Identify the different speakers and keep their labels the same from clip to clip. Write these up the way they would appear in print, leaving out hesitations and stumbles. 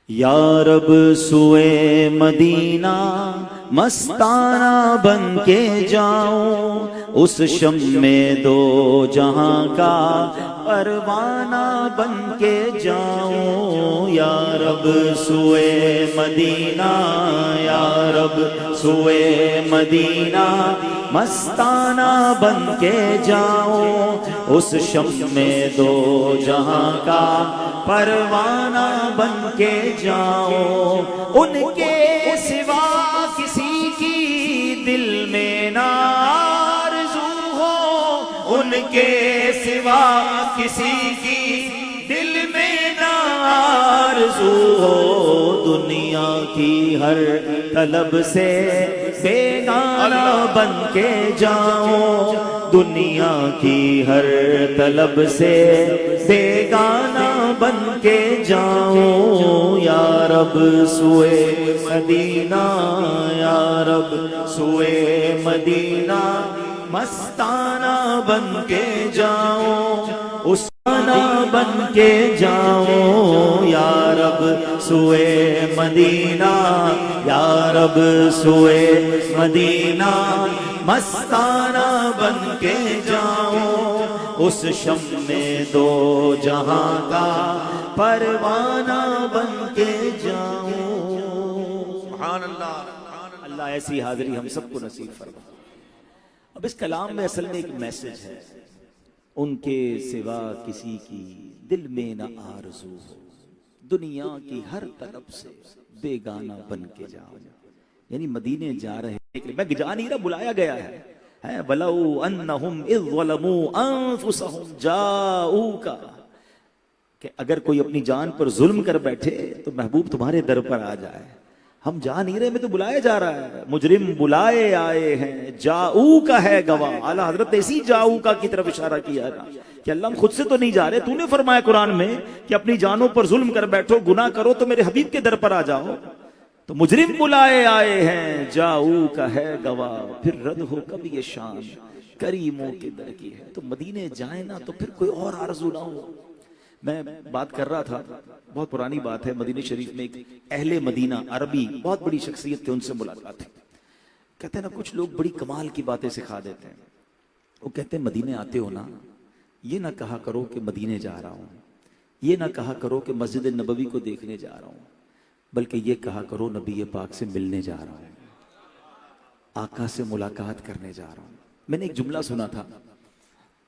Speaker 1: یا رب سوئے مدینہ مستانہ بن کے جاؤں، اس شم میں دو جہاں کا پروانہ بن کے جاؤں۔ یا رب سوئے مدینہ، یا رب سوئے مدینہ مستانہ بن کے جاؤں، اس شم میں دو جہاں کا پروانہ بن کے جاؤں۔ ان کے سوا کسی کی دل میں نہ آرزو ہو، ان کے سوا کسی کی دل میں نہ آرزو ہو، دنیا کی ہر طلب سے بیگانہ بن کے جاؤں، دنیا کی ہر طلب سے بیگانہ بن کے جاؤں۔ یا رب سوئے مدینہ، یا رب سوئے مدینہ مستانہ بن کے جاؤں، اس بن کے جاؤں۔ یا رب سوئے مدینہ، یا رب سوئے مدینہ مستانہ بن کے جاؤں، اس شم میں دو جہاں کا پروانہ بن کے جاؤں۔
Speaker 2: سبحان اللہ۔
Speaker 1: اللہ ایسی حاضری ہم سب کو نصیب فرما۔ اب اس کلام میں اصل میں ایک میسج ہے، ان کے سوا کسی کی دل میں نہ آرزو ہو، دنیا کی ہر طرف سے بیگانہ بن کے جاؤ۔ یعنی مدینے جا رہے ہیں، میں جا نہیں رہا، بلایا گیا ہے۔ وَلَوْ أَنَّهُمْ إِذْ ظَلَمُوا أَنفُسَهُمْ جَاءُوكَ، کہ اگر کوئی اپنی جان پر ظلم کر بیٹھے تو محبوب تمہارے در پر آ جائے۔ ہم جا نہیں رہے، میں تو بلایا جا رہا ہے، مجرم بلائے آئے ہیں، جاؤ کا ہے گواہ۔ اعلیٰ حضرت اسی جاؤ کا کی طرف اشارہ کیا ہے کہ اللہ ہم خود سے تو نہیں جا رہے، تو نے فرمایا قرآن میں کہ اپنی جانوں پر ظلم کر بیٹھو، گناہ کرو تو میرے حبیب کے در پر آ جاؤ۔ تو مجرم بلائے آئے ہیں، جاؤ کا ہے گواہ، پھر رد ہو کب یہ شان کریموں کے در کی ہے۔ تو مدینے جائیں نا تو پھر کوئی اور آرزو نہ ہو۔ میں بات کر رہا تھا، بہت پرانی بات ہے، مدینہ شریف میں ایک اہل مدینہ عربی بہت بڑی شخصیت تھے، ان سے ملاقات تھی۔ کہتے ہیں نا کچھ لوگ بڑی کمال کی باتیں سکھا دیتے ہیں۔ وہ کہتے ہیں مدینے آتے ہو نا، یہ نہ کہا کرو کہ مدینے جا رہا ہوں، یہ نہ کہا کرو کہ مسجد نبوی کو دیکھنے جا رہا ہوں، بلکہ یہ کہا کرو نبی پاک سے ملنے جا رہا ہوں، آقا سے ملاقات کرنے جا رہا ہوں۔ میں نے ایک جملہ سنا تھا،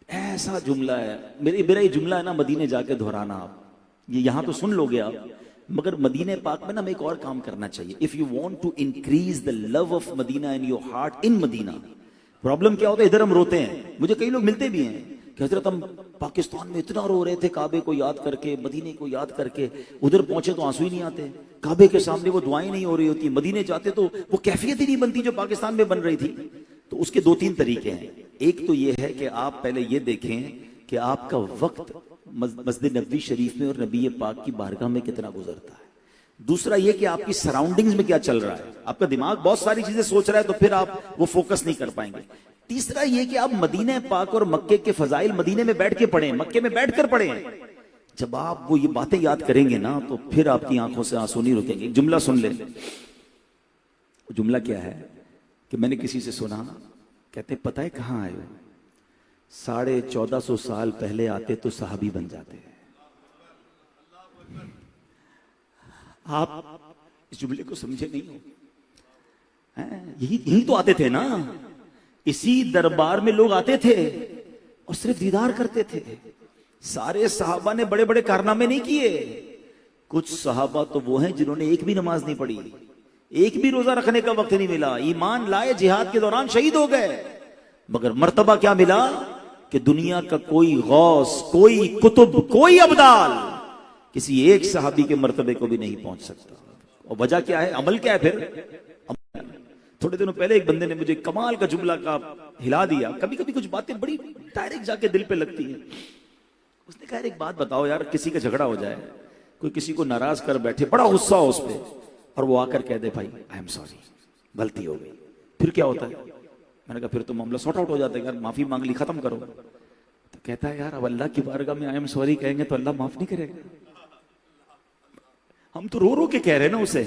Speaker 1: ایسا جملہ ہے، میرا یہ جملہ ہے نا، مدینے جا کے دہرانا آپ، یہ یہاں تو سن لو گے آپ، مگر مدینہ پاک میں نا ہمیں ایک اور کام کرنا چاہیے۔ If you want to increase the love of Medina in your heart in Medina، problem کیا ہوتا ہے، ادھر ہم روتے ہیں، مجھے کئی لوگ ملتے بھی ہیں کہ حضرت ہم پاکستان میں اتنا رو رہے تھے کعبے کو یاد کر کے، مدینے کو یاد کر کے، ادھر پہنچے تو آنسو ہی نہیں آتے، کعبے کے سامنے وہ دعائیں نہیں ہو رہی ہوتی، مدینے جاتے تو وہ کیفیت ہی نہیں بنتی جو پاکستان میں بن رہی تھی۔ تو اس کے دو تین طریقے ہیں۔ ایک تو یہ ہے کہ آپ پہلے یہ دیکھیں کہ آپ کا وقت مسجد نبوی شریف میں اور نبی پاک کی بارگاہ میں کتنا گزرتا ہے۔ دوسرا یہ کہ آپ کی سراؤنڈنگز میں کیا چل رہا ہے، آپ کا دماغ بہت ساری چیزیں سوچ رہا ہے تو پھر آپ وہ فوکس نہیں کر پائیں گے۔ تیسرا یہ کہ آپ مدینہ پاک اور مکے کے فضائل مدینے میں بیٹھ کے پڑھیں، مکے میں بیٹھ کر پڑھیں۔ جب آپ وہ یہ باتیں یاد کریں گے نا تو پھر آپ کی آنکھوں سے آنسو نہیں رکیں گے۔ ایک جملہ سن لیں، جملہ کیا ہے کہ میں نے کسی سے سنا، کہتے ہیں پتہ ہے کہاں آئے ہو، 1450 سال پہلے آتے تو صحابی بن جاتے ہیں۔ آپ اس جملے کو سمجھے نہیں ہو، یہی تو آتے تھے نا، اسی دربار میں لوگ آتے تھے اور صرف دیدار کرتے تھے۔ سارے صحابہ نے بڑے بڑے کارنامے نہیں کیے، کچھ صحابہ تو وہ ہیں جنہوں نے ایک بھی نماز نہیں پڑھی، ایک بھی روزہ رکھنے کا وقت نہیں ملا، ایمان لائے جہاد کے دوران شہید ہو گئے، مگر مرتبہ کیا ملا کہ دنیا کا کوئی غوث، کوئی قطب، کوئی ابدال کسی ایک صحابی کے مرتبے کو بھی نہیں پہنچ سکتا۔ اور وجہ کیا ہے، عمل کیا ہے پھر؟ تھوڑے دنوں پہلے ایک بندے نے مجھے کمال کا جملہ کا ہلا دیا، کبھی کبھی کچھ باتیں بڑی ڈائریکٹ جا کے دل پہ لگتی ہیں۔ اس نے کہا ایک بات بتاؤ یار، کسی کا جھگڑا ہو جائے، کوئی کسی کو ناراض کر بیٹھے، بڑا غصہ ہو اس پہ، اور وہ آ کر کہہ دے بھائی آئی ایم سوری، غلطی ہو گئی، پھر کیا ہوتا ہے؟ میں نے کہا پھر تو معاملہ سارٹ آؤٹ ہو جاتا ہے، یار معافی مانگ لی، ختم کرو۔ تو کہتا ہے یار اب اللہ کی بارگاہ میں آئی ایم سوری کہیں گے تو اللہ معاف نہیں کرے گا؟ ہم تو رو رو کے کہہ رہے ہیں نا اسے،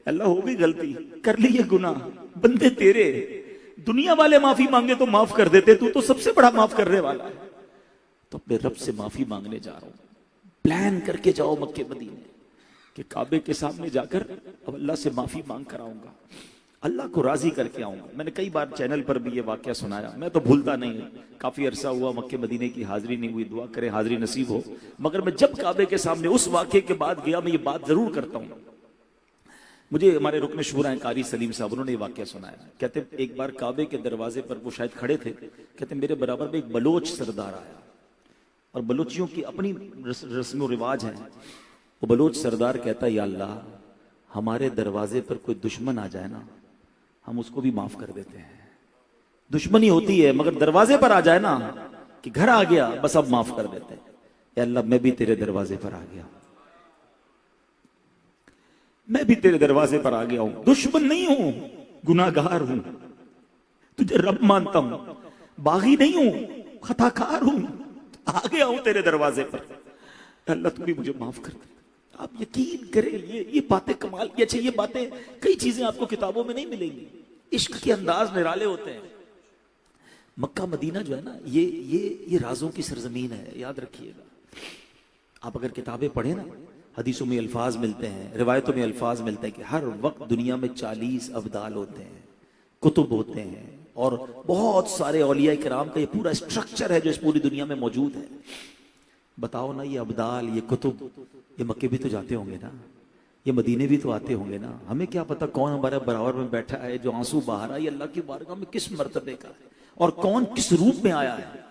Speaker 1: اللہ ہو گئی غلطی، کر لی یہ گناہ، بندے تیرے، دنیا والے معافی مانگے تو معاف کر دیتے، تو سب سے بڑا معاف کرنے والا ہے۔ تو اپنے رب سے معافی مانگنے جا رہا ہوں، پلان کر کے جاؤ مکے مدینے کہ کعبے کے سامنے جا کر اب اللہ سے معافی مانگ کر آؤں گا، اللہ کو راضی کر کے آؤں گا۔ میں نے کئی بار چینل پر بھی یہ واقعہ سنایا، میں تو بھولتا نہیں ہوں، کافی عرصہ ہوا مکے مدینے کی حاضری نہیں ہوئی، دعا کریں حاضری نصیب ہو، مگر میں جب کعبے کے سامنے اس واقعے کے بعد گیا، میں یہ بات ضرور کرتا ہوں۔ مجھے ہمارے رکن شورا قاری سلیم صاحب انہوں نے یہ واقعہ سنایا، کہتے ایک بار کعبے کے دروازے پر وہ شاید کھڑے تھے، کہتے میرے برابر میں ایک بلوچ سردار آیا، اور بلوچیوں کی اپنی رسم و رواج ہیں، وہ بلوچ سردار کہتا یا اللہ ہمارے دروازے پر کوئی دشمن آ جائے نا، ہم اس کو بھی معاف کر دیتے ہیں، دشمنی ہوتی ہے مگر دروازے پر آ جائے نا کہ گھر آ گیا بس اب معاف کر دیتے ہیں۔ اے اللہ میں بھی تیرے دروازے پر آ گیا، میں بھی تیرے دروازے پر آ گیا ہوں، دشمن نہیں ہوں، گناہ گار ہوں، تجھے رب مانتا ہوں، باغی نہیں ہوں، خطا کار ہوں، آ گیا ہوں تیرے دروازے پر، اے اللہ تو بھی مجھے معاف کر دے۔ آپ یقین کریں یہ باتیں کمال کی، اچھا یہ باتیں کئی چیزیں آپ کو کتابوں میں نہیں ملیں گی، عشق کے انداز نرالے ہوتے ہیں۔ مکہ مدینہ جو ہے نا یہ رازوں کی سرزمین ہے، یاد رکھیے گا۔ آپ اگر کتابیں پڑھیں نا، حدیثوں میں الفاظ ملتے ہیں، روایتوں میں الفاظ ملتے ہیں کہ ہر وقت دنیا میں 40 ابدال ہوتے ہیں، کتب ہوتے ہیں، اور بہت سارے اولیاء کرام کا یہ پورا اسٹرکچر ہے جو اس پوری دنیا میں موجود ہے۔ بتاؤ نا یہ ابدال، یہ کتب، یہ مکے بھی تو جاتے ہوں گے نا، یہ مدینے بھی تو آتے ہوں گے نا، ہمیں کیا پتا کون ہمارے برابر میں بیٹھا ہے جو آنسو بہا رہا ہے، یہ اللہ کی بارگاہ میں کس مرتبے کا ہے اور کون کس روپ میں آیا ہے۔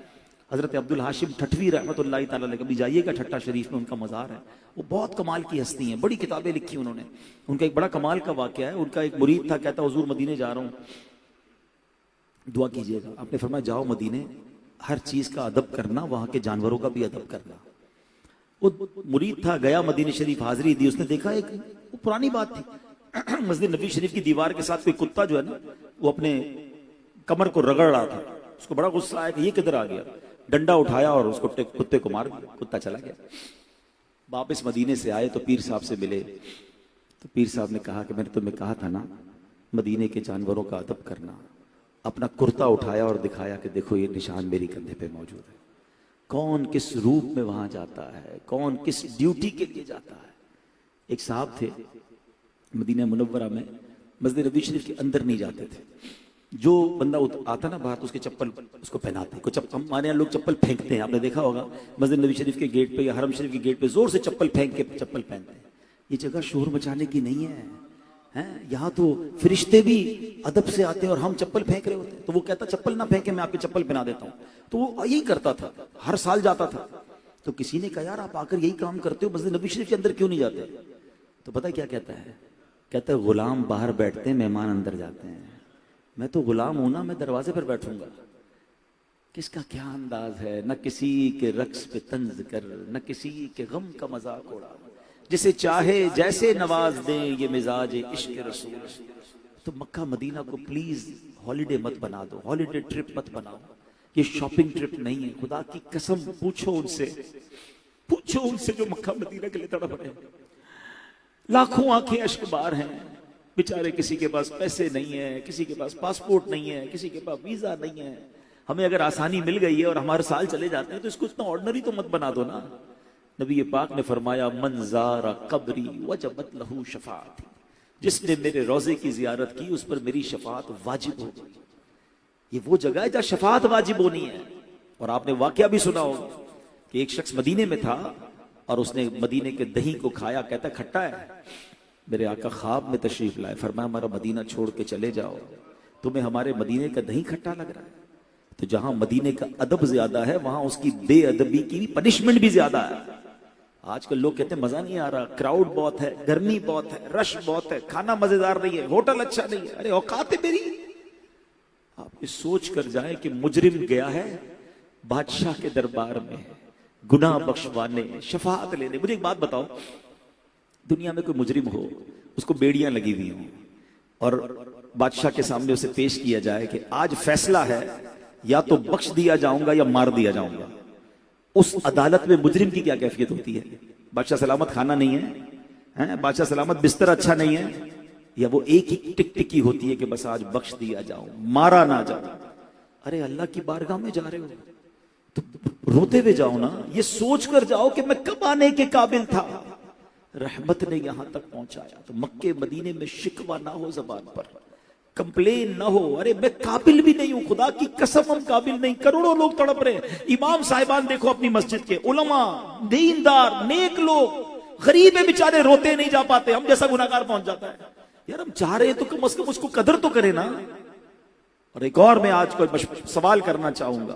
Speaker 1: حضرت عبد الحاشم ٹھٹوی رحمۃ اللہ تعالیٰ علیہ، کبھی جائیے گا ٹھٹا شریف میں، ان کا مزار ہے، وہ بہت کمال کی ہستی ہیں، بڑی کتابیں لکھی انہوں نے۔ ان کا ایک بڑا کمال کا واقعہ ہے، ان کا ایک مرید تھا، کہتا حضور مدینے جا رہا ہوں دعا کیجیے گا، آپ نے فرمایا جاؤ مدینے، ہر چیز کا ادب کرنا، وہاں کے جانوروں کا بھی ادب کرنا۔ وہ مرید تھا، گیا مدینہ شریف، حاضری دی، اس نے دیکھا ایک وہ پرانی بات تھی، مسجد نبی شریف کی دیوار کے ساتھ کوئی کتا جو ہے نا وہ اپنے کمر کو رگڑ رہا تھا، اس کو بڑا غصہ آیا کہ یہ کدھر آ گیا، ڈنڈا اٹھایا اور اس کو کتے کو مار دیا، کتا چلا گیا۔ واپس مدینے سے آئے تو پیر صاحب سے ملے، تو پیر صاحب نے کہا کہ میں نے تمہیں کہا تھا نا مدینے کے جانوروں کا ادب کرنا۔ اپنا کرتا اٹھایا اور دکھایا کہ دیکھو یہ نشان میری کندھے پہ موجود ہے، کون کس روپ میں وہاں جاتا ہے، کون کس ڈیوٹی کے لیے جاتا ہے۔ ایک صاحب تھے مدینہ منورہ میں، مسجد نبی شریف کے اندر نہیں جاتے تھے، جو بندہ آتا نا باہر تو اس کے چپل اس کو پہناتے، ہمارے یہاں لوگ چپل پھینکتے ہیں، آپ نے دیکھا ہوگا مسجد نبی شریف کے گیٹ پہ یا حرم شریف کے گیٹ پہ زور سے چپل پھینک کے چپل پہنتے ہیں۔ یہ جگہ شور مچانے کی نہیں ہے، یہاں تو فرشتے بھی ادب سے آتے ہیں اور ہم چپل پھینک رہے ہوتے ہیں۔ تو وہ کہتا چپل نہ پھینکے، میں آپ کی چپل پہنا دیتا ہوں، تو وہ یہی کرتا تھا، ہر سال جاتا تھا۔ تو کسی نے کہا یار آپ آ کر یہی کام کرتے ہو، مسجد نبی شریف کے اندر کیوں نہیں جاتے؟ تو پتہ کیا کہتا ہے، کہتا ہے غلام باہر بیٹھتے ہیں، مہمان اندر جاتے ہیں، میں تو غلام ہوں نا، میں دروازے پر بیٹھوں گا۔ کس کا کیا انداز ہے، نہ کسی کے رقص پہ طنز کر، نہ کسی کے غم کا مذاق اڑا، جسے چاہے جیسے نواز دیں یہ مزاج عشق رسول۔ تو مکہ مدینہ کو پلیز ہالیڈے مت بنا دو، ہالیڈے ٹرپ مت بناؤ، یہ شاپنگ ٹرپ نہیں ہے، خدا کی قسم پوچھو ان سے جو مکہ مدینہ کے لیے تڑپ رہے ہیں، لاکھوں آنکھیں اشک بار ہیں، بیچارے کسی کے پاس پیسے نہیں ہیں، کسی کے پاس پاسپورٹ نہیں ہے، کسی کے پاس ویزا نہیں ہے۔ ہمیں اگر آسانی مل گئی ہے اور ہمارے سال چلے جاتے ہیں تو اس کو اتنا آرڈنری تو مت بنا دو نا۔ نبی پاک نے فرمایا من زار قبری وجبت لہ شفاعتی، جس نے میرے روزے کی زیارت کی اس پر میری شفاعت واجب ہو گئی۔ یہ وہ جگہ ہے جہاں شفاعت واجب ہونی ہے۔ اور آپ نے واقعہ بھی سنا ہوگا کہ ایک شخص مدینے میں تھا اور اس نے مدینے کے دہی کو کھایا، کہتا کھٹا ہے۔ میرے آقا خواب میں تشریف لائے، فرمایا ہمارا مدینہ چھوڑ کے چلے جاؤ، تمہیں ہمارے مدینے کا دہی کھٹا لگ رہا ہے۔ تو جہاں مدینے کا ادب زیادہ ہے وہاں اس کی بے ادبی کی پنشمنٹ بھی زیادہ ہے۔ آج کل لوگ کہتے ہیں مزہ نہیں آ رہا، کراؤڈ بہت ہے، گرمی بہت ہے، رش بہت ہے، کھانا مزیدار نہیں ہے، ہوٹل اچھا نہیں ہے۔ ارے اوقات ہے میری، آپ یہ سوچ کر جائیں کہ مجرم گیا ہے بادشاہ کے دربار میں گناہ بخشوانے، شفاعت لینے۔ مجھے ایک بات بتاؤ، دنیا میں کوئی مجرم ہو، اس کو بیڑیاں لگی ہوئی ہوں اور بادشاہ کے سامنے اسے پیش کیا جائے کہ آج فیصلہ ہے، یا تو بخش دیا جاؤں گا یا مار دیا جاؤں گا، اس عدالت میں مجرم کی کیا کیفیت ہوتی ہے؟ بادشاہ سلامت کھانا نہیں ہے، ہیں بادشاہ سلامت بستر اچھا نہیں ہے، یا وہ ایک ہی ٹک ٹکی ہوتی ہے کہ بس آج بخش دیا جاؤ، مارا نہ جاؤ؟ ارے اللہ کی بارگاہ میں جا رہے ہو تو روتے ہوئے جاؤ نا، یہ سوچ کر جاؤ کہ میں کب آنے کے قابل تھا، رحمت نے یہاں تک پہنچایا۔ تو مکے مدینے میں شکوہ نہ ہو زبان پر، کمپلین نہ ہو، ارے میں قابل بھی نہیں ہوں، خدا کی قسم ہم قابل نہیں۔ کروڑوں لوگ تڑپ رہے ہیں، امام صاحبان دیکھو اپنی مسجد کے، علماء، دیندار، نیک لوگ، غریب ہیں بیچارے، روتے نہیں جا پاتے، ہم جیسا گناہگار پہنچ جاتا ہے۔ یار ہم چاہ رہے ہیں تو کم از کم اس کو قدر تو کرے نا۔ اور ایک اور میں آج کوئی سوال کرنا چاہوں گا،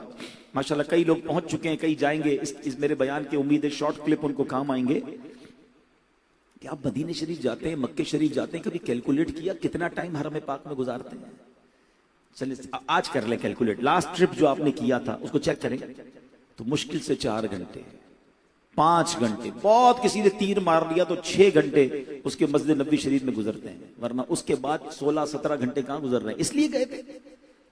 Speaker 1: ماشاءاللہ کئی لوگ پہنچ چکے ہیں، کئی جائیں گے، اس میرے بیان کی امید ہے شارٹ کلپ ان کو کام آئیں گے، کہ آپ مدینہ شریف جاتے ہیں، مکہ شریف جاتے ہیں، کبھی کیلکولیٹ کیا کتنا ٹائم حرم پاک میں گزارتے ہیں؟ چلیں آج کر لیں کیلکولیٹ، لاسٹ ٹرپ جو آپ نے کیا تھا اس کو چیک کریں تو مشکل سے 4 گھنٹے 5 گھنٹے، بہت کسی نے تیر مار لیا تو 6 گھنٹے اس کے مسجد نبوی شریف میں گزرتے ہیں، ورنہ اس کے بعد 16-17 گھنٹے کہاں گزر رہے ہیں؟ اس لیے گئے تھے۔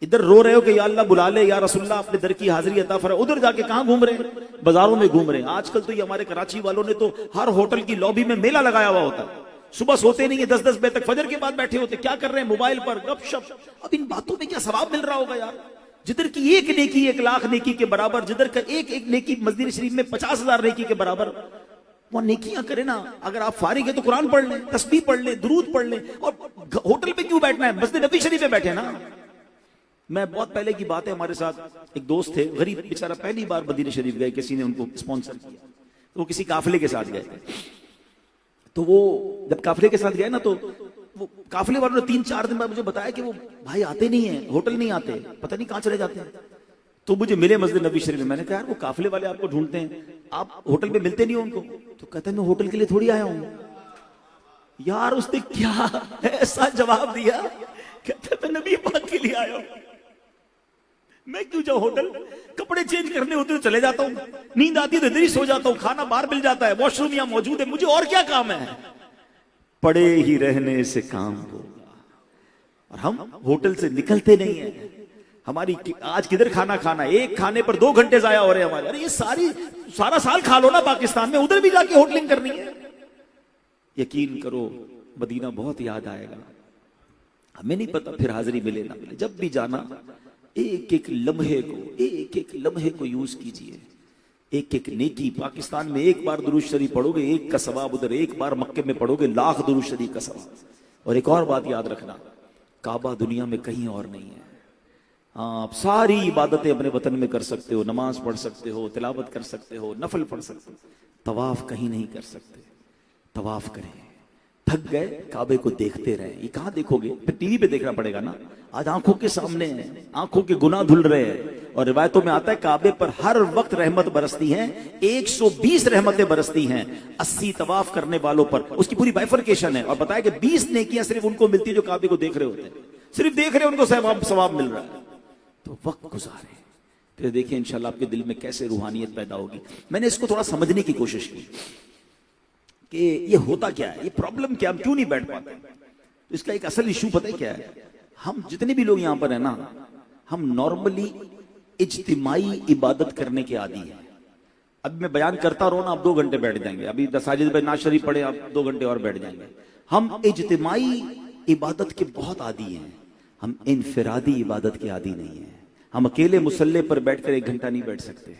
Speaker 1: ادھر رو رہے ہو کہ یا اللہ بلا لے، یا رسول اللہ اپنے در کی حاضری عطا فرمائے، ادھر جا کے کہاں گھوم رہے ہیں؟ بازاروں میں گھوم رہے ہیں۔ آج کل تو یہ ہمارے کراچی والوں نے تو ہر ہوٹل کی لابی میں میلہ لگایا ہوا ہوتا ہے، صبح سوتے نہیں ہیں، 10-10 بجے تک، فجر کے بعد بیٹھے ہوتے، کیا کر رہے ہیں؟ موبائل پر گپ شپ۔ اب ان باتوں میں کیا ثواب مل رہا ہوگا یار؟ جدھر کی ایک نیکی 1,00,000 نیکی کے برابر، جدھر کا ایک نیکی مسجد شریف میں 50,000 نیکی کے برابر، وہ نیکیاں کریں نا۔ اگر آپ فارغ ہیں تو قرآن پڑھ لیں، تسبیح پڑھ لیں، درود پڑھ لیں، اور ہوٹل پہ کیوں بیٹھنا ہے؟ مسجد نبی شریف میں بیٹھے نا۔ میں بہت پہلے کی بات ہے، ہمارے ساتھ ایک دوست تھے، غریب بیچارہ، پہلی بار مدینہ شریف گئے، کسی نے ان کو اسپانسر کیا، تو وہ کسی قافلے کے ساتھ گئے تھے۔ تو وہ جب قافلے کے ساتھ گئے نا، تو وہ قافلے والوں نے 3-4 دن بعد مجھے بتایا کہ وہ بھائی آتے نہیں ہیں، ہوٹل نہیں آتے، پتہ نہیں کہاں چلے جاتے ہیں۔ تو مجھے ملے مسجد نبی شریف میں، میں نے کہا یار وہ قافلے والے آپ کو ڈھونڈتے ہیں، آپ ہوٹل میں ملتے نہیں ہو ان کو؟ تو کہتا ہے میں ہوٹل کے لیے تھوڑی آیا ہوں۔ یار اس نے کیا ایسا جواب دیا، کہتا ہے میں نبی پاک کے لیے آیا ہوں، میں کیوں جاؤں ہوٹل؟ کپڑے چینج کرنے ہوتے تو چلے جاتا ہوں، نیند آتی ہے تو ادھر ہی سو جاتا ہوں، کھانا باہر مل جاتا ہے، واش روم یہاں موجود ہے، مجھے اور کیا کام ہے؟ پڑے ہی رہنے سے کام ہوگا۔ اور ہم ہوٹل سے نکلتے نہیں ہیں۔ ہماری آج کدھر کھانا کھانا ہے؟ ایک کھانے پر 2 گھنٹے ضائع ہو رہے ہیں ہمارے۔ ارے یہ سارا سال کھا لو نا پاکستان میں، ادھر بھی جا کے ہوٹلنگ کرنی ہے۔ یقین کرو مدینہ بہت یاد آئے گا، ہمیں نہیں پتا پھر حاضری ملے نہ ملے۔ جب بھی جانا ایک ایک لمحے کو یوز کیجئے، ایک ایک نیکی۔ پاکستان میں ایک بار درود شریف پڑھو گے 1 کا ثواب، ادھر ایک بار مکے میں پڑھو گے 1,00,000 درود شریف کا ثواب۔ اور ایک اور بات یاد رکھنا، کعبہ دنیا میں کہیں اور نہیں ہے۔ آپ ساری عبادتیں اپنے وطن میں کر سکتے ہو، نماز پڑھ سکتے ہو، تلاوت کر سکتے ہو، نفل پڑھ سکتے ہو، طواف کہیں نہیں کر سکتے۔ طواف کریں، تھک گئے کعبے کو دیکھتے رہیں۔ یہ کہاں دیکھو گے؟ پھر ٹی وی پہ دیکھنا پڑے گا نا، آج آنکھوں کے سامنے ہیں، آنکھوں کے گناہ دھل رہے ہیں۔ اور روایتوں میں آتا ہے کعبے پر ہر وقت رحمت برستی ہیں، 120 رحمتیں برستی ہیں 80 طواف کرنے والوں پر۔ اس کی پوری بائفرکیشن ہے، اور بتایا کہ 20 نیکیاں صرف ان کو ملتی ہیں جو کعبے کو دیکھ رہے ہوتے ہیں، صرف دیکھ رہے ان کو ثواب مل رہا ہے۔ تو وقت گزارے، پھر دیکھیں انشاءاللہ آپ کے دل میں کیسے روحانیت پیدا ہوگی۔ میں نے اس کو تھوڑا سمجھنے کی کوشش کی کہ یہ ہوتا کیا ہے، یہ پرابلم کیا، ہم کیوں نہیں بیٹھ پاتے؟ اس کا ایک اصل ایشو پتہ ہے کیا ہے؟ ہم جتنے بھی لوگ یہاں پر ہیں نا، ہم نارملی اجتماعی عبادت کرنے کے عادی ہیں۔ اب میں بیان کرتا رہوں نا، آپ 2 گھنٹے بیٹھ جائیں گے، ابھی ساجد بھائی ناز شریف پڑھے، آپ 2 گھنٹے اور بیٹھ جائیں گے۔ ہم اجتماعی عبادت کے بہت عادی ہیں، ہم انفرادی عبادت کے عادی نہیں ہیں۔ ہم اکیلے مصلی پر بیٹھ کر 1 گھنٹہ نہیں بیٹھ سکتے،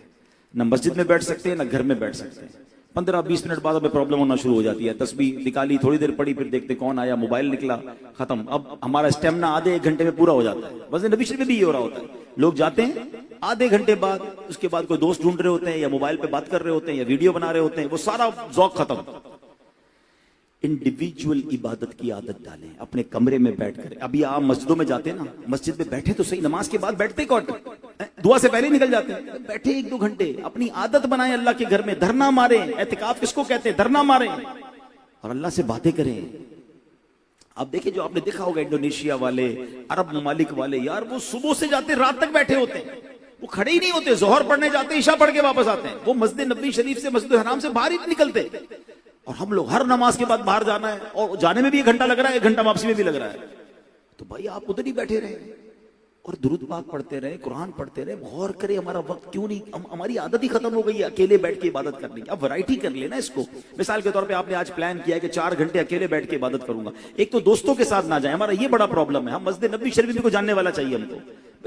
Speaker 1: نہ مسجد میں بیٹھ سکتے ہیں، نہ گھر میں بیٹھ سکتے ہیں۔ 15-20 منٹ بعد ہمیں پرابلم ہونا شروع ہو جاتی ہے، تسبیح نکالی، تھوڑی دیر پڑھی، پھر دیکھتے کون آیا، موبائل نکلا، ختم۔ اب ہمارا اسٹیمنا آدھے 1 گھنٹے میں پورا ہو جاتا ہے۔ مسجد نبی شریف میں بھی یہ ہو رہا ہوتا ہے، لوگ جاتے ہیں آدھے گھنٹے بعد، اس کے بعد کوئی دوست ڈھونڈ رہے ہوتے ہیں، یا موبائل پہ بات کر رہے ہوتے ہیں، یا ویڈیو بنا رہے ہوتے ہیں، وہ سارا ذوق ختم۔ انڈیویجول عبادت کی عادت ڈالیں، اپنے کمرے میں بیٹھ کر۔ ابھی آپ مسجدوں میں جاتے ہیں نا، مسجد میں بیٹھے تو صحیح، نماز کے بعد بیٹھتے کون؟ دعا سے پہلے نکل جاتے ہیں، بیٹھے 1-2 گھنٹے، اپنی عادت بنائیں اللہ کے گھر میں، دھرنا ماریں۔ اعتکاف کس کو کہتے ہیں؟ دھرنا ماریں اور اللہ سے باتیں کریں۔ آپ دیکھیں، جو آپ نے دیکھا ہوگا انڈونیشیا والے، عرب ممالک والے، یار وہ صبح سے جاتے رات تک بیٹھے ہوتے ہیں، وہ کھڑے ہی نہیں ہوتے، ظہر پڑھنے جاتے، عشاء پڑھ کے واپس آتے ہیں، وہ مسجد نبوی شریف سے، مسجد حرام سے باہر ہی نہیں نکلتے۔ اور ہم لوگ ہر نماز کے بعد باہر جانا ہے، اور جانے میں بھی 1 گھنٹہ لگ رہا ہے، 1 گھنٹہ واپسی میں بھی لگ رہا ہے۔ تو بھائی آپ ادھر ہی بیٹھے رہے، اور درود پاک پڑھتے رہے, قرآن پڑھتے رہے. غور کرے ہمارا وقت کیوں نہیں, ہماری عادت ہی ختم ہو گئی ہے اکیلے بیٹھ کے عبادت کرنے کی. اب ورائٹی کر لینا اس کو. مثال کے طور پہ آپ نے آج پلان کیا ہے کہ 4 گھنٹے اکیلے بیٹھ کے عبادت کروں گا. ایک تو دوستوں کے ساتھ نہ جائیں, ہمارا یہ بڑا پرابلم ہے. ہم مسجد نبوی شریف کو جاننے والا چاہیے ہم کو.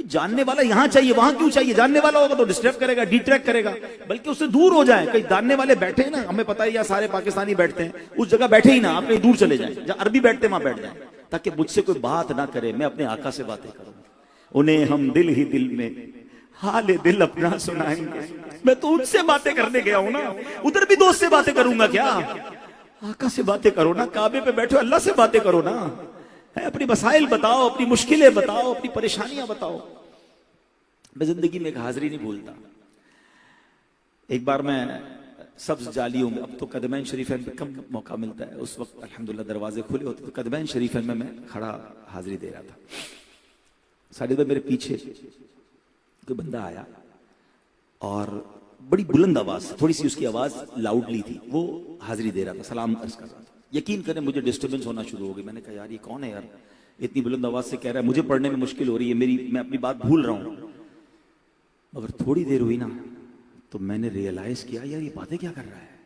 Speaker 1: جاننے والا یہاں چاہیے, وہاں کیوں چاہیے؟ جاننے والا ہوگا تو ڈسٹرب کرے گا, ڈیٹریکٹ کرے گا. بلکہ اس سے دور ہو جائیں. کئی جاننے والے بیٹھے ہیں نا, ہمیں پتہ ہے یا سارے پاکستانی بیٹھتے ہیں, اس جگہ بیٹھے ہی نا, آپ کہیں دور چلے جائیں. جہاں عربی بیٹھتے ہیں وہاں بیٹھ جائیں, تاکہ مجھ سے کوئی بات نہ کرے, میں اپنے آقا سے باتیں کروں. انہیں ہم دل ہی دل میں حال دل اپنا سنائیں گے. میں تو ان سے باتیں کرنے گیا ہوں نا, ادھر بھی دوست سے باتیں کروں گا کیا؟ آقا سے باتیں کرو نا, کعبے پہ بیٹھو اللہ سے باتیں کرو نا. اپنی مسائل بتاؤ, اپنی مشکلیں بتاؤ, اپنی پریشانیاں بتاؤ. میں زندگی میں ایک حاضری نہیں بھولتا. ایک بار میں سبز جالیوں میں, اب تو قدمین شریفین پہ کم موقع ملتا ہے, اس وقت الحمدللہ دروازے کھلے ہوتے, تو قدمین شریفین میں کھڑا حاضری دے رہا تھا. ساڑھے دو میرے پیچھے کوئی بندہ آیا اور بڑی بلند آواز, تھوڑی سی اس کی آواز لاؤڈلی تھی, وہ حاضری دے رہا تھا, سلام عرض کر رہا تھا. یقین کریں مجھے ڈسٹربنس ہونا شروع ہو گئی. میں نے کہا یار یہ کون ہے یار, اتنی بلند آواز سے کہہ رہا ہے, مجھے پڑھنے میں مشکل ہو رہی ہے, میں اپنی بات بھول رہا ہوں. مگر تھوڑی دیر ہوئی نا تو میں نے ریئلائز کیا یار یہ باتیں کیا کر رہا ہے.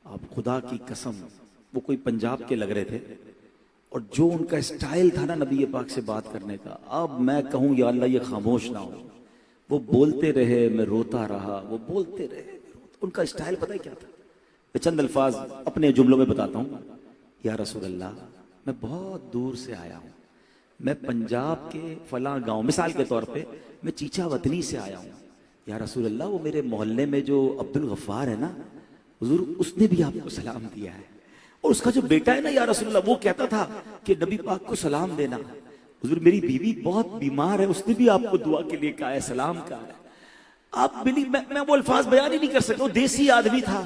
Speaker 1: اب خدا کی قسم وہ کوئی پنجاب کے لگ رہے تھے, اور جو ان کا اسٹائل تھا نا نبی پاک سے بات کرنے کا, اب میں کہوں یا اللہ یہ خاموش نہ ہو. وہ بولتے رہے, میں روتا رہا, وہ بولتے رہے. ان کا اسٹائل پتہ ہے کیا تھا؟ میں چند الفاظ اپنے جملوں میں بتاتا ہوں. یا رسول اللہ, میں بہت دور سے آیا ہوں, میں پنجاب کے فلاں گاؤں, مثال کے طور پہ میں چیچا وطنی سے آیا ہوں. یا رسول اللہ وہ میرے محلے میں جو عبد الغفار ہے نا حضور, اس نے بھی آپ کو سلام دیا ہے. اور اس کا جو بیٹا ہے نا یا رسول اللہ, وہ کہتا تھا کہ نبی پاک کو سلام دینا. حضور میری بیوی بہت بیمار ہے, اس نے بھی آپ کو دعا کے لیے کہا ہے, سلام کہا ہے. آپ میں وہ الفاظ بیان ہی نہیں کر سکتا. وہ دیسی آدمی تھا,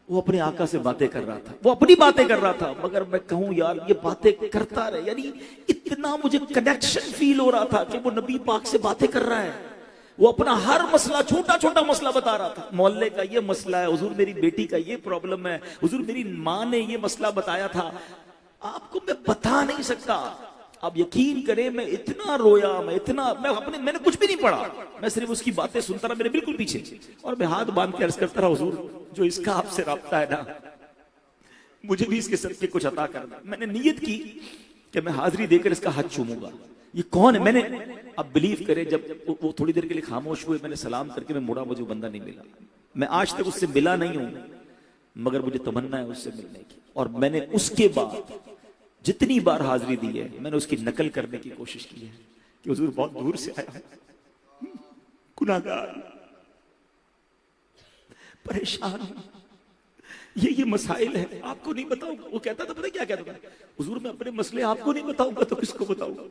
Speaker 1: وہ اپنے آقا سے باتیں کر رہا تھا, وہ اپنی باتیں کر رہا تھا. مگر میں کہوں یار یہ باتیں کرتا رہے, یعنی اتنا مجھے کنیکشن فیل ہو رہا تھا کہ وہ نبی پاک سے باتیں کر رہا ہے. وہ اپنا ہر مسئلہ, چھوٹا چھوٹا مسئلہ بتا رہا تھا. محلے کا یہ مسئلہ ہے حضور, میری بیٹی کا یہ پرابلم ہے حضور, میری ماں نے یہ مسئلہ بتایا تھا. آپ کو میں بتا نہیں سکتا. آپ یقین کریں میں اتنا رویا, میں نے کچھ بھی نہیں پڑھا, میں صرف اس کی باتیں سنتا رہا میرے بالکل پیچھے, اور میں ہاتھ باندھ کے عرض کرتا رہا حضور جو اس کا آپ سے رابطہ ہے نا مجھے بھی اس کے صدقے کچھ عطا کرنا. میں نے نیت کی کہ میں حاضری دے کر اس کا ہاتھ چوموں گا. یہ کون ہے؟ میں نے, اب بلیو کرے, جب وہ تھوڑی دیر کے لیے خاموش ہوئے, میں نے سلام کر کے میں مڑا, مجھے بندہ نہیں ملا. میں آج تک اس سے ملا نہیں ہوں, مگر مجھے تمنا ہے اس سے ملنے کی. اور میں نے اس کے بعد جتنی بار حاضری دی ہے میں نے اس کی نقل کرنے کی کوشش کی ہے کہ حضور بہت دور سے آیا ہے, گناہگار, پریشان ہوں, یہ مسائل ہے, آپ کو نہیں بتاؤں گا. وہ کہتا تھا پتہ کیا کہتا تھا, حضور میں اپنے مسئلے آپ کو نہیں بتاؤں گا تو کس کو بتاؤں گا.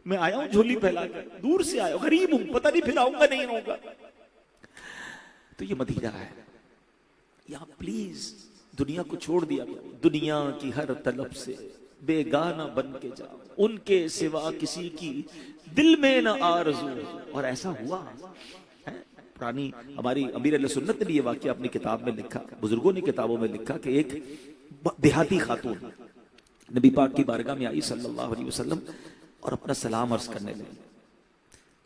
Speaker 1: میں آیا ہوں جھولی پھیلا کر, دور سے آیا ہوں, غریب ہوں, پتہ نہیں پھر آؤں گا نہیں آؤں گا. تو یہ مدینہ ہے. یہاں پلیز دنیا کو چھوڑ دیا کرو, دنیا کی ہر طلب سے بیگانہ بن کے جاؤ, ان کے سوا کسی کی دل میں نہ آرزو. اور ایسا ہوا پرانی ہماری امیر علیہ سنت نے بھی یہ واقعہ اپنی کتاب میں لکھا, بزرگوں نے کتابوں میں لکھا کہ ایک دیہاتی خاتون نبی پاک کی بارگاہ میں آئی صلی اللہ علیہ وسلم اور اپنا سلام عرض کرنے لگی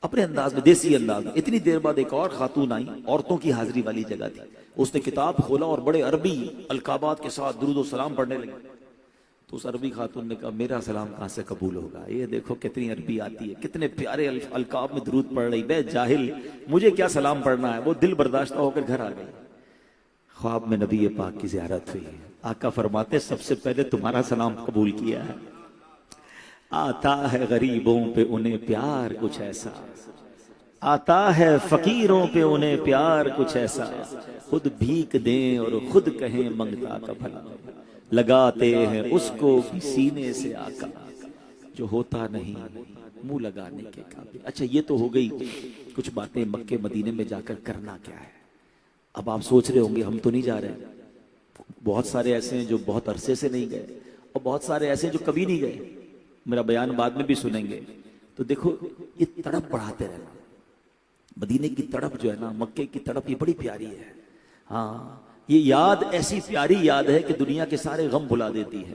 Speaker 1: اپنے انداز میں, دیسی انداز میں. اتنی دیر بعد ایک اور خاتون آئی, عورتوں کی حاضری والی جگہ تھی. اس نے کتاب کھولا اور بڑے عربی القابات کے ساتھ درود و سلام پڑھنے لگی. تو اس عربی خاتون نے کہا میرا سلام کہاں سے قبول ہوگا, یہ دیکھو کتنی عربی آتی ہے, کتنے پیارے القاب میں درود پڑھ رہی, بے جاہل, مجھے کیا سلام پڑھنا ہے. وہ دل برداشتہ ہو کر گھر آ گئی. خواب میں نبی پاک کی زیارت ہوئی. آقا فرماتے سب سے پہلے تمہارا سلام قبول کیا ہے. آتا ہے غریبوں پہ انہیں پیار کچھ ایسا, آتا ہے فقیروں پہ انہیں پیار کچھ ایسا, خود بھیک دیں اور خود کہیں منگتا کا بھلا, لگاتے ہیں اس کو بھی سینے سے آقا, جو ہوتا نہیں منہ لگانے کے قابل. اچھا یہ تو ہو گئی کچھ باتیں مکے مدینے میں جا کر کرنا کیا ہے. اب آپ سوچ رہے ہوں گے ہم تو نہیں جا رہے, بہت سارے ایسے ہیں جو بہت عرصے سے نہیں گئے, اور بہت سارے ایسے ہیں جو کبھی نہیں گئے. میرا بیان بعد میں بھی سنیں گے. تو دیکھو یہ تڑپ بڑھاتے رہنا, مدینے کی تڑپ جو ہے نا, مکے کی تڑپ, یہ بڑی پیاری ہے. ہاں یہ یاد ایسی پیاری یاد ہے کہ دنیا کے سارے غم بھلا دیتی ہے.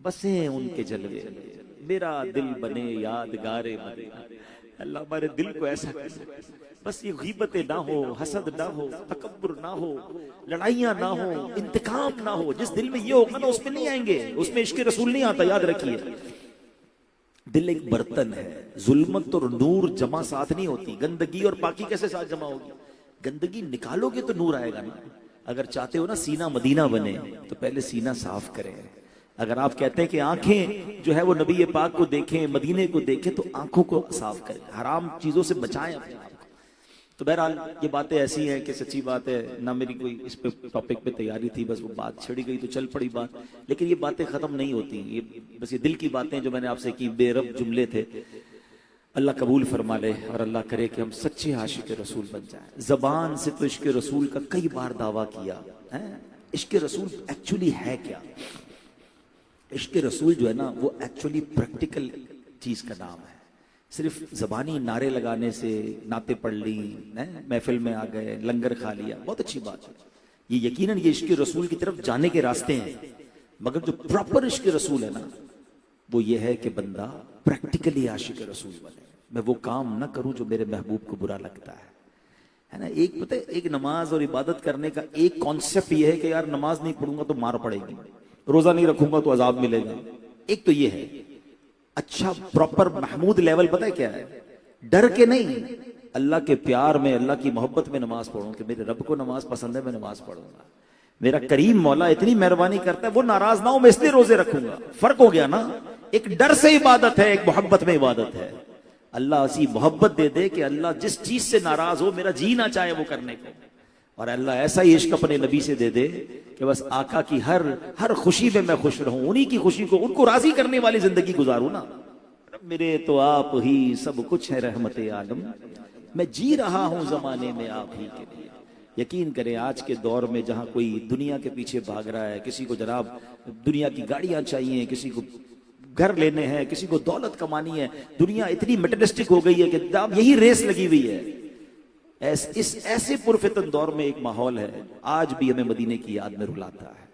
Speaker 1: بسیں ان کے جلوے، میرا دل بنے یادگار مدینہ۔ اللہ ہمارے دل کو ایسا کر، بس یہ غیبتیں نہ ہو، حسد نہ ہو، تکبر نہ ہو، لڑائیاں نہ ہو، انتقام نہ ہو۔ جس دل میں یہ ہوگا نا اس میں نہیں آئیں گے، اس میں عشق رسول نہیں آتا، یاد رکھیے۔ دل ایک برتن ہے، ظلمت اور نور جمع ساتھ نہیں ہوتی، گندگی اور پاکی کیسے ساتھ جمع ہوگی؟ گندگی نکالو گے تو نور آئے گا نا۔ اگر چاہتے ہو نا سینہ مدینہ بنے تو پہلے سینہ صاف کریں۔ اگر آپ کہتے ہیں کہ آنکھیں جو ہے وہ نبی پاک کو دیکھیں، مدینے کو دیکھیں، تو آنکھوں کو صاف کریں، حرام چیزوں سے بچائیں اپنے آپ کو۔ تو بہرحال یہ باتیں ایسی ہیں کہ سچی بات ہے، نہ میری کوئی اس پہ ٹاپک پہ تیاری تھی، بس وہ بات چھڑی گئی تو چل پڑی بات۔ لیکن یہ باتیں ختم نہیں ہوتی، یہ بس یہ دل کی باتیں جو میں نے آپ سے کی، بے رب جملے تھے۔ اللہ قبول فرما لے اور اللہ کرے کہ ہم سچے عاشق رسول بن جائیں۔ زبان سے تو عشق رسول کا کئی بار دعویٰ کیا ہے۔ عشق رسول ایکچولی ہے کیا؟ عشق رسول جو ہے نا وہ ایکچولی پریکٹیکل چیز کا نام ہے۔ صرف زبانی نعرے لگانے سے، نعتیں پڑھ لی، محفل میں آ گئے، لنگر کھا لیا، بہت اچھی بات ہے، یہ یقیناً یہ عشق رسول کی طرف جانے کے راستے ہیں، مگر جو پراپر عشق رسول ہے نا وہ یہ ہے کہ بندہ پریکٹیکلی عاشق رسول بنے۔ میں وہ کام نہ کروں جو میرے محبوب کو برا لگتا ہے نا۔ ایک پتہ ہے، ایک نماز اور عبادت کرنے کا ایک کانسیپٹ یہ ہے کہ یار نماز نہیں پڑھوں گا تو مار پڑے گی، روزہ نہیں رکھوں گا تو عذاب ملے گا، ایک تو یہ ہے۔ اچھا پراپر محمود لیول پتہ ہے کیا ہے؟ ڈر کے نہیں، اللہ کے پیار میں، اللہ کی محبت میں نماز پڑھوں کہ میرے رب کو نماز پسند ہے، میں نماز پڑھوں گا، میرا کریم مولا اتنی مہربانی کرتا ہے، وہ ناراض نہ ہو میں اس لیے روزے رکھوں گا۔ فرق ہو گیا نا، ایک ڈر سے عبادت ہے، ایک محبت میں عبادت ہے۔ اللہ ایسی محبت دے دے کہ اللہ جس چیز سے ناراض ہو میرا جی نہ چاہے وہ کرنے کو، اور اللہ ایسا ہی عشق اپنے نبی سے دے دے کہ بس آقا کی ہر خوشی میں خوش رہوں، انہی کی خوشی کو، ان کو راضی کرنے والی زندگی گزاروں نا۔ میرے تو آپ ہی سب کچھ ہے رحمت عالم، میں جی رہا ہوں زمانے میں آپ ہی کے لیے۔ یقین کریں آج کے دور میں جہاں کوئی دنیا کے پیچھے بھاگ رہا ہے، کسی کو جناب دنیا کی گاڑیاں چاہیے، کسی کو گھر لینے ہیں، کسی کو دولت کمانی ہے، دنیا اتنی مٹیریلسٹک ہو گئی ہے کہ جناب یہی ریس لگی ہوئی ہے۔ اس ایسے پرفتن دور میں ایک ماحول ہے، آج بھی ہمیں مدینے کی یاد میں رلاتا ہے،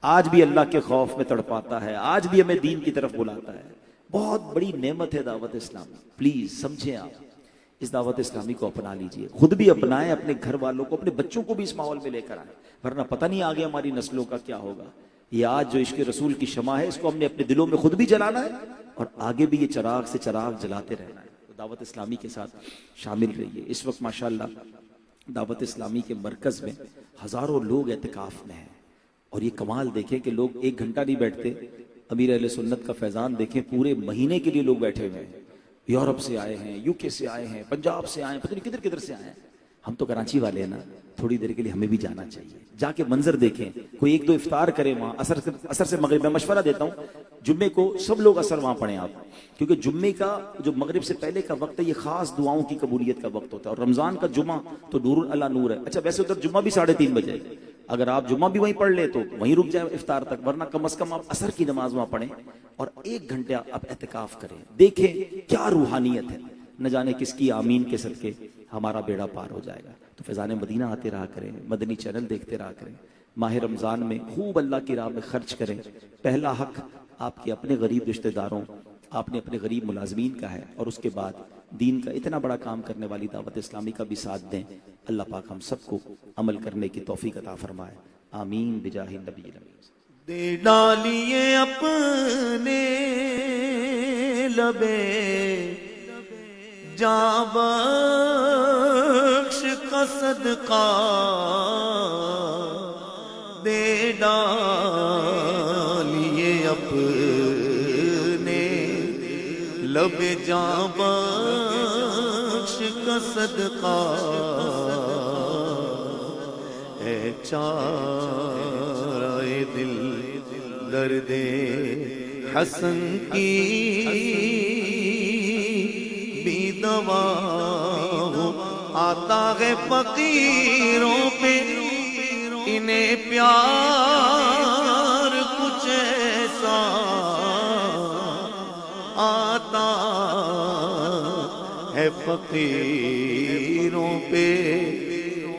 Speaker 1: آج بھی اللہ کے خوف میں تڑپاتا ہے، آج بھی ہمیں دین کی طرف بلاتا ہے۔ بہت بڑی نعمت ہے دعوت اسلامی، پلیز سمجھیں آپ اس دعوت اسلامی کو اپنا لیجئے، خود بھی اپنائیں، اپنے گھر والوں کو، اپنے بچوں کو بھی اس ماحول میں لے کر آئیں، ورنہ پتہ نہیں آگے ہماری نسلوں کا کیا ہوگا۔ یہ آج جو عشق رسول کی شمع ہے، اس کو ہم نے اپنے دلوں میں خود بھی جلانا ہے اور آگے بھی یہ چراغ سے چراغ جلاتے رہنا ہے۔ دعوت اسلامی کے ساتھ شامل رہیے۔ اس وقت ماشاءاللہ دعوت اسلامی کے مرکز میں ہزاروں لوگ اعتکاف میں ہیں، اور یہ کمال دیکھیں کہ لوگ ایک گھنٹہ نہیں بیٹھتے۔ امیر اہل سنت کا فیضان دیکھیں، پورے مہینے کے لیے لوگ بیٹھے ہوئے ہیں، یورپ سے آئے ہیں، یو کے سے آئے ہیں، پنجاب سے آئے ہیں، پتہ نہیں کدھر کدھر سے آئے ہیں۔ ہم تو کراچی والے ہیں نا، تھوڑی دیر کے لیے ہمیں بھی جانا چاہیے، جا کے منظر دیکھیں، کوئی ایک دو افطار کرے وہاں، اثر سے مغرب میں مشورہ دیتا ہوں جمعے کو سب لوگ اثر وہاں پڑھیں آپ، کیونکہ جمعے کا جو مغرب سے پہلے کا وقت ہے یہ خاص دعاؤں کی قبولیت کا وقت ہوتا ہے، اور رمضان کا جمعہ تو نور اللہ نور ہے۔ اچھا ویسے ادھر جمعہ بھی 3:30 بجے، اگر آپ جمعہ بھی وہیں پڑھ لیں تو وہیں رک جائیں افطار تک، ورنہ کم از کم آپ اثر کی نماز وہاں پڑھیں اور 1 گھنٹہ آپ اعتکاف کریں، دیکھیں کیا روحانیت ہے، نہ جانے کس کی آمین کے صدقے ہمارا بیڑا پار ہو جائے گا۔ تو فیضان مدینہ آتے رہا کریں، مدنی چینل دیکھتے رہا کریں، ماہ رمضان میں خوب اللہ کی راہ میں خرچ کریں۔ پہلا حق آپ کے اپنے غریب رشتہ داروں، آپ نے اپنے غریب ملازمین کا ہے، اور اس کے بعد دین کا اتنا بڑا کام کرنے والی دعوت اسلامی کا بھی ساتھ دیں۔ اللہ پاک ہم سب کو عمل کرنے کی توفیق عطا فرمائے، آمین بجاہ نبی الامین۔
Speaker 2: دے ڈالیے اپنے لبے جاں بخش کا صدقہ، دے ڈالیے اپنے لب جاں بخش کا صدقہ، اے چارہ دل درد حسن کی بھی دوا ہو، آتا ہے فقیروں پہ انہیں پیار کچھ ایسا، آتا ہے فقیروں پہ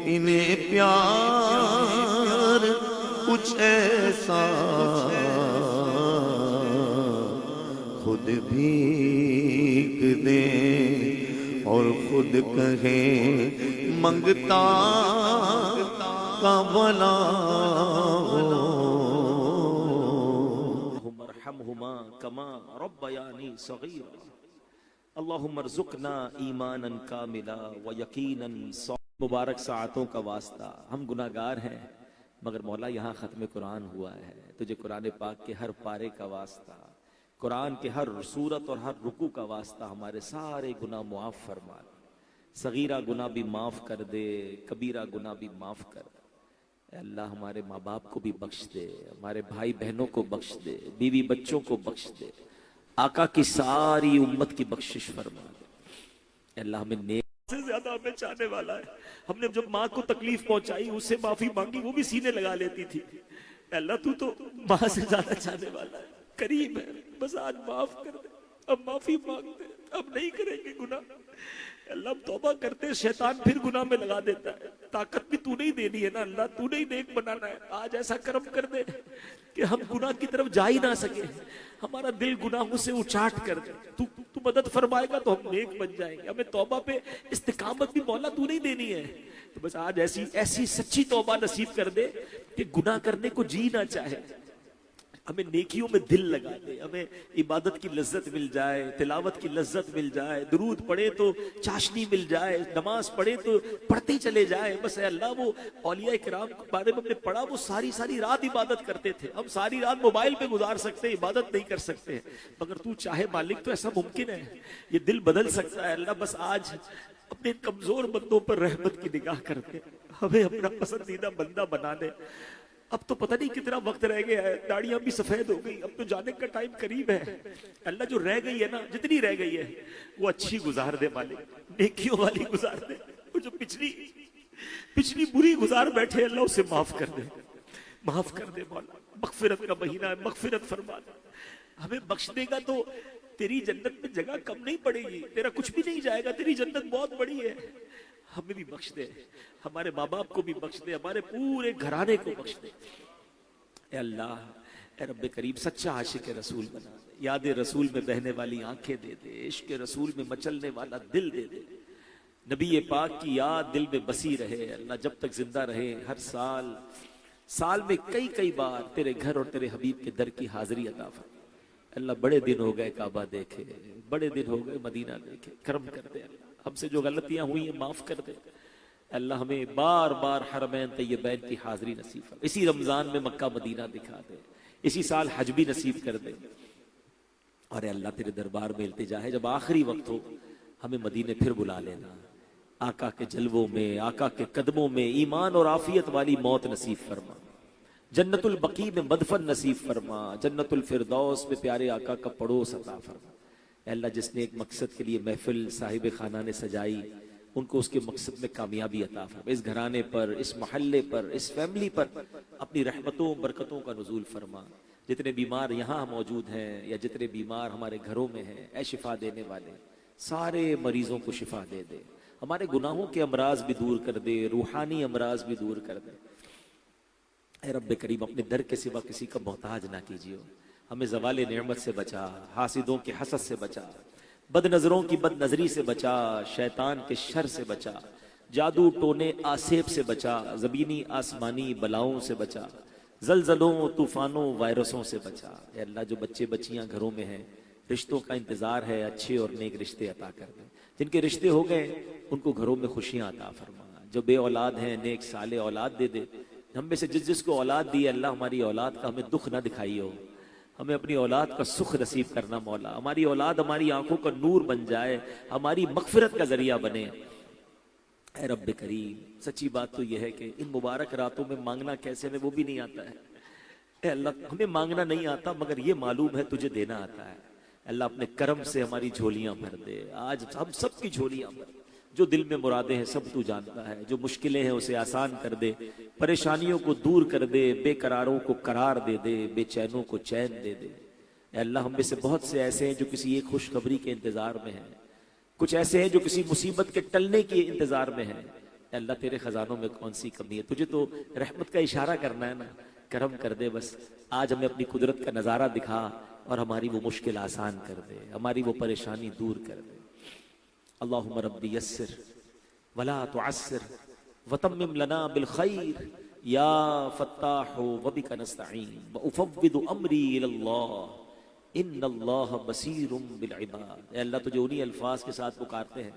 Speaker 2: انہیں پیار کچھ ایسا، خود بھیگ دے اور خود کہے منگتا کا بلا
Speaker 1: اللہم ارحمہما کما ربیانی صغیرا اللہم ارزقنا ایمانا کاملا و یقینا مبارک ساعتوں کا واسطہ. ہم گناہگار ہیں مگر مولا یہاں ختم قرآن ہوا ہے. تجھے قرآن پاک کے ہر پارے کا واسطہ، قرآن کے ہر سورت اور ہر رکوع کا واسطہ ہمارے سارے گناہ معاف فرما دے. صغیرہ گناہ بھی معاف کر دے، کبیرہ گناہ بھی معاف کر دے. اے اللہ ہمارے ماں باپ کو بھی بخش دے، ہمارے بھائی بہنوں کو بخش دے، بیوی بچوں کو بخش دے. آقا کی ساری امت کی بخشش فرما دے. اے اللہ ہمیں نیک سے زیادہ ہمیں چاہنے والا ہے. ہم نے جب ماں کو تکلیف پہنچائی اس سے معافی مانگی، وہ بھی سینے لگا لیتی تھی. اے اللہ تو ماں سے زیادہ چاہنے والا ہے، کریم ہے. بس آج معاف کر دے، اب معافی مانگتے، اب نہیں کریں گے گناہ. اللہ ہم توبہ کرتے، شیطان پھر گناہ میں لگا دیتا ہے. طاقت بھی تو نہیں دینی ہے نا اللہ، تو نہیں نیک بنانا ہے. آج ایسا کرم کر دے کہ ہم گناہ کی طرف جا ہی نہ سکے، ہمارا دل گناہوں سے اچاٹ کر دے. تو مدد فرمائے گا تو ہم نیک بن جائیں گے. ہمیں توبہ پہ استقامت بھی مولا تو نہیں دینی ہے. تو بس آج ایسی سچی توبہ نصیب کر دے کہ گناہ کرنے کو جی نہ چاہے. ہمیں نیکیوں میں دل لگا دے، ہمیں عبادت کی لذت مل جائے، تلاوت کی لذت مل جائے، درود پڑھے تو چاشنی مل جائے، نماز پڑھے تو پڑھتے چلے جائے. بس اے اللہ وہ اولیاء کرام کے بارے میں ہم نے پڑھا، وہ ساری رات عبادت کرتے تھے. ہم ساری رات موبائل پہ گزار سکتے، عبادت نہیں کر سکتے، مگر تو چاہے مالک تو ایسا ممکن ہے. یہ دل بدل سکتا ہے. اللہ بس آج اپنے کمزور بندوں پر رحمت کی نگاہ کرتے، ہمیں اپنا پسندیدہ بندہ بنا دے. اب تو پتہ نہیں کتنا وقت رہ گیا ہے، داڑیاں بھی سفید ہو گئی، اب تو جانے کا ٹائم قریب ہے. اللہ جو رہ گئی ہے نا، جتنی رہ گئی ہے وہ اچھی گزار دے مالک، نیکیوں والی گزار دے. وہ جو پچھلی بری گزار بیٹھے اللہ اسے معاف کر دے، معاف کر دے مولا. مغفرت کا مہینہ ہے، مغفرت فرما دے. ہمیں بخش دے گا تو تیری جنت میں جگہ کم نہیں پڑے گی، تیرا کچھ بھی نہیں جائے گا، تیری جنت بہت بڑی ہے. ہمیں بھی بخش دے، ہمارے ماں باپ کو بھی بخش دے، ہمارے پورے گھرانے کو بخش دے. اے اللہ، اے رب کریم سچا عاشق رسول بنا دے، یاد رسول میں بہنے والی آنکھیں دے دے، عشق رسول میں مچلنے والا دل دے دے. نبی پاک کی یاد دل میں بسی رہے. اللہ جب تک زندہ رہے ہر سال میں کئی بار تیرے گھر اور تیرے حبیب کے در کی حاضری عطا فرما. اللہ بڑے دن ہو گئے کعبہ دیکھے، بڑے دن ہو گئے مدینہ دیکھے، کرم کر دے. اللہ ہم سے جو غلطیاں ہوئی ہیں معاف کر دے. اللہ ہمیں بار بار حرمین طیبین کی حاضری نصیب فرما. اسی رمضان میں مکہ مدینہ دکھا دے، اسی سال حج بھی نصیب کر دے. اور اے اللہ تیرے دربار میں التجا ہے، جب آخری وقت ہو ہمیں مدینے پھر بلا لینا. آقا کے جلووں میں، آقا کے قدموں میں ایمان اور عافیت والی موت نصیب فرما. جنت البقیع میں مدفن نصیب فرما. جنت الفردوس میں پیارے آقا کا پڑوس عطا فرما. اے اللہ جس نے ایک مقصد کے لیے محفل صاحب خانہ نے سجائی، ان کو اس کے مقصد میں کامیابی عطا فرما. اس گھرانے پر، اس محلے پر، اس فیملی پر اپنی رحمتوں برکتوں کا نزول فرما. جتنے بیمار یہاں موجود ہیں یا جتنے بیمار ہمارے گھروں میں ہیں، اے شفا دینے والے سارے مریضوں کو شفا دے دے. ہمارے گناہوں کے امراض بھی دور کر دے، روحانی امراض بھی دور کر دے. اے رب کریم اپنے در کے سوا کسی کا محتاج نہ کیجیے. ہمیں زوال نعمت سے بچا، حاسدوں کے حسد سے بچا، بد نظروں کی بد نظری سے بچا، شیطان کے شر سے بچا، جادو ٹونے آسیب سے بچا، زمینی آسمانی بلاؤں سے بچا، زلزلوں طوفانوں وائرسوں سے بچا. اے اللہ جو بچے بچیاں گھروں میں ہیں، رشتوں کا انتظار ہے، اچھے اور نیک رشتے عطا کر دیں. جن کے رشتے ہو گئے ان کو گھروں میں خوشیاں عطا فرما. جو بے اولاد ہیں نیک صالح اولاد دے دے. ہم میں سے جس کو اولاد دی اللہ ہماری اولاد کا ہمیں دکھ نہ دکھائی ہو، ہمیں اپنی اولاد کا سکھ نصیب کرنا مولا. ہماری اولاد ہماری آنکھوں کا نور بن جائے، ہماری مغفرت کا ذریعہ بنے. اے رب کریم سچی بات تو یہ ہے کہ ان مبارک راتوں میں مانگنا کیسے ہمیں وہ بھی نہیں آتا ہے. اے اللہ ہمیں مانگنا نہیں آتا مگر یہ معلوم ہے تجھے دینا آتا ہے. اللہ اپنے کرم سے ہماری جھولیاں بھر دے. آج ہم سب کی جھولیاں بھر، جو دل میں مرادیں ہیں سب تو جانتا ہے. جو مشکلیں ہیں اسے آسان کر دے، پریشانیوں کو دور کر دے، بے قراروں کو قرار دے دے، بے چینوں کو چین دے دے. اے اللہ ہم میں سے بہت سے ایسے ہیں جو کسی ایک خوشخبری کے انتظار میں ہیں، کچھ ایسے ہیں جو کسی مصیبت کے ٹلنے کے انتظار میں ہیں. اے اللہ تیرے خزانوں میں کون سی کمی ہے؟ تجھے تو رحمت کا اشارہ کرنا ہے نا، کرم کر دے. بس آج ہمیں اپنی قدرت کا نظارہ دکھا اور ہماری وہ مشکل آسان کر دے، ہماری وہ پریشانی دور کر دے۔ اللہم ربی یسر ولا تعسر وتمم لنا بالخیر یا فتاح وبک نستعین وافوض امری الی اللہ ان اللہ بصیر بالعباد۔ اے اللہ تجھے انہی الفاظ کے ساتھ پکارتے ہیں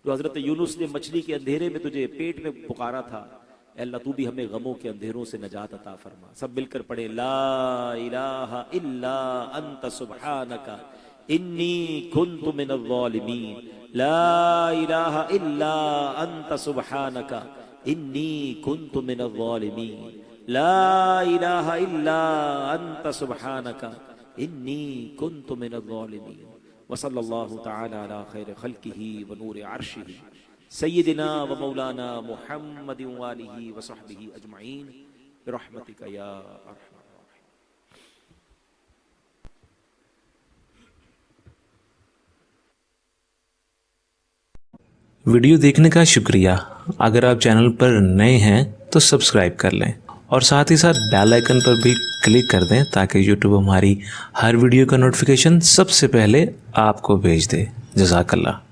Speaker 1: جو حضرت یونس نے مچھلی کے اندھیرے میں تجھے پیٹ میں پکارا تھا۔ اے اللہ تو بھی ہمیں غموں کے اندھیروں سے نجات عطا فرما۔ سب مل کر پڑھے لا الہ الا انت سبحانک انی کنت من الظالمین، لا الہ الا انت سبحانک انی کنت من الظالمین، لا الہ الا انت سبحانک انی کنت من الظالمین۔ وصلی اللہ تعالی علی خیر خلقہ ونور عرشہ سیدنا و مولانا محمد وآلہ وصحبہ اجمعین برحمتک یا ارحم۔
Speaker 3: ویڈیو دیکھنے کا شکریہ۔ اگر آپ چینل پر نئے ہیں تو سبسکرائب کر لیں اور ساتھ ہی ساتھ بیل آئیکن پر بھی کلک کر دیں تاکہ یوٹیوب ہماری ہر ویڈیو کا نوٹیفیکیشن سب سے پہلے آپ کو بھیج دے۔ جزاک اللہ۔